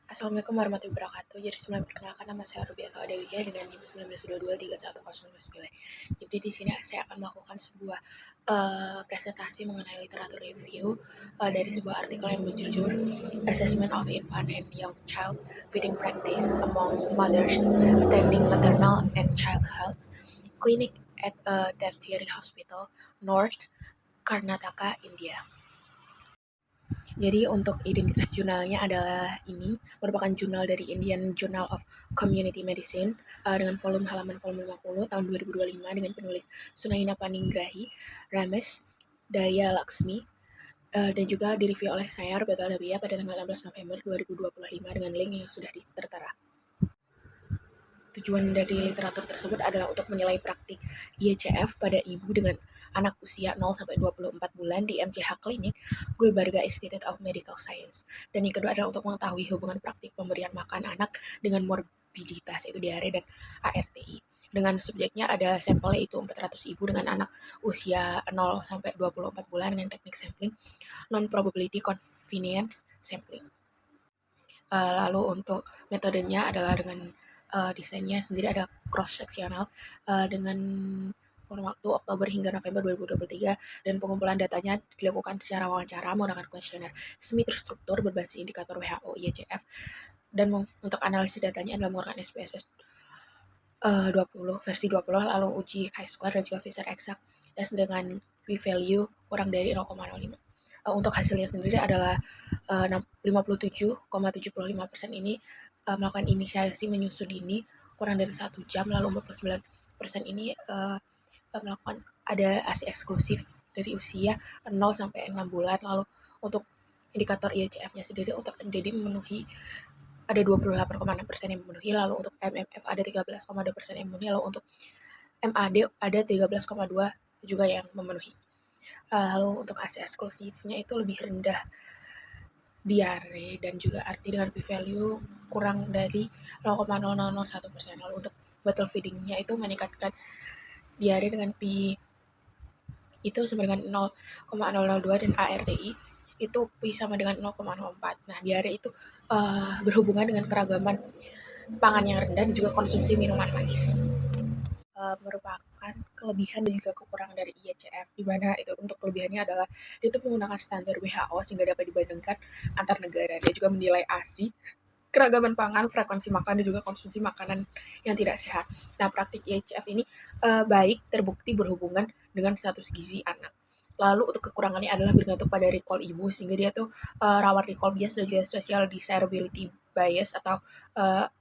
Assalamualaikum warahmatullahi wabarakatuh. Jadi sebelum perkenalkan, nama saya Rubiato Adawiyah dengan NIM 19223109. Jadi di sini saya akan melakukan sebuah presentasi mengenai literatur review dari sebuah artikel yang berjudul Assessment of Infant and Young Child Feeding Practice Among Mothers Attending Maternal and Child Health Clinic at a Tertiary Hospital, North Karnataka, India. Jadi untuk identitas jurnalnya adalah ini merupakan jurnal dari Indian Journal of Community Medicine dengan volume 50 tahun 2025 dengan penulis Sunaina Paninggrahi, Ramesh Daya Laksmi, dan juga direview oleh saya Roberto Adawiyah pada tanggal 16 November 2025 dengan link yang sudah tertera. Tujuan dari literatur tersebut adalah untuk menilai praktik IECF pada ibu dengan anak usia 0-24 bulan di MCH Clinic, Gulbarga Institute of Medical Science. Dan yang kedua adalah untuk mengetahui hubungan praktik pemberian makan anak dengan morbiditas, yaitu diare dan ARTI. Dengan subjeknya ada sampelnya itu 400 ibu dengan anak usia 0-24 bulan dengan teknik sampling non-probability convenience sampling. Lalu untuk metodenya adalah dengan desainnya sendiri ada cross-sectional dengan kurun waktu Oktober hingga November 2023 dan pengumpulan datanya dilakukan secara wawancara menggunakan kuesioner semi terstruktur berbasis indikator WHO IECF dan untuk analisis datanya adalah menggunakan SPSS 20 versi 20 lalu uji chi-square dan juga Fisher exact tes dengan p-value kurang dari 0,05. Untuk hasilnya sendiri adalah 57,75% ini melakukan inisiasi menyusui dini kurang dari 1 jam, lalu 49% ini melakukan ada ASI eksklusif dari usia 0-6 bulan. Lalu untuk indikator IECF-nya sendiri untuk MDD memenuhi ada 28,6% yang memenuhi, lalu untuk MMF ada 13,2% yang memenuhi, lalu untuk MAD ada 13,2 juga yang memenuhi. Lalu untuk ASI eksklusifnya itu lebih rendah diare dan juga arti dengan p-value kurang dari 0,0001%. Lalu untuk bottle feedingnya itu meningkatkan diare dengan p itu sama dengan 0,002 dan ARDI itu p sama dengan 0,04. Nah, diare itu berhubungan dengan keragaman pangan yang rendah dan juga konsumsi minuman manis. Merupakan kelebihan dan juga kekurangan dari IECF, di mana itu untuk kelebihannya adalah dia itu menggunakan standar WHO sehingga dapat dibandingkan antar negara. Dia juga menilai ASI, keragaman pangan, frekuensi makan, dan juga konsumsi makanan yang tidak sehat. Nah, praktik IECF ini baik terbukti berhubungan dengan status gizi anak. Lalu untuk kekurangannya adalah bergantung pada recall ibu, sehingga dia tuh rawan recall bias dan juga social desirability bias atau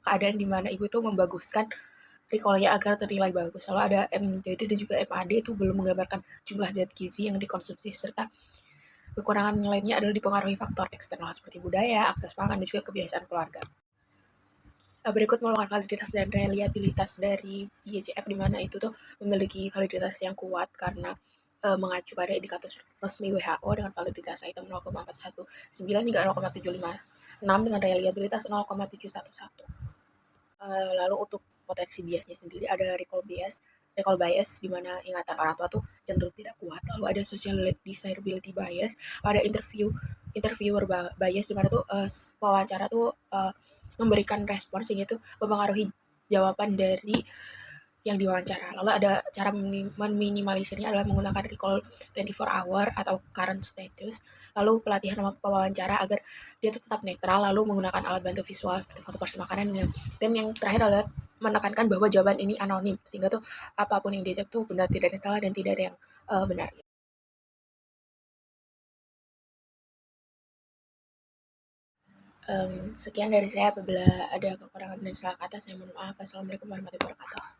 keadaan di mana ibu tuh membaguskan recall-nya agar ternilai bagus. Lalu ada MDD dan juga MAD itu belum menggambarkan jumlah zat gizi yang dikonsumsi serta kekurangan lainnya adalah dipengaruhi faktor eksternal seperti budaya, akses pangan, dan juga kebiasaan keluarga. Berikut merupakan validitas dan reliabilitas dari IECF, di mana itu tuh memiliki validitas yang kuat karena mengacu pada indikator resmi WHO dengan validitas item 0,419 hingga 0,756 dengan reliabilitas 0,711. Lalu untuk potensi biasnya sendiri ada recall bias di mana ingatan orang tua tuh cenderung tidak kuat. Lalu ada social desirability bias, ada interviewer bias di mana tuh wawancara tuh memberikan respon sehingga itu mempengaruhi jawaban dari yang diwawancara. Lalu ada cara meminimalisirnya adalah menggunakan recall 24 hour atau current status. Lalu pelatihan pewawancara agar dia tetap netral, lalu menggunakan alat bantu visual seperti foto porsi makanan. Dan yang terakhir adalah menekankan bahwa jawaban ini anonim, sehingga tuh apapun yang diajak tuh benar, tidak ada salah dan tidak ada yang benar. Sekian dari saya. Apabila ada kekurangan dan salah kata, saya mohon maaf. Assalamualaikum warahmatullahi wabarakatuh.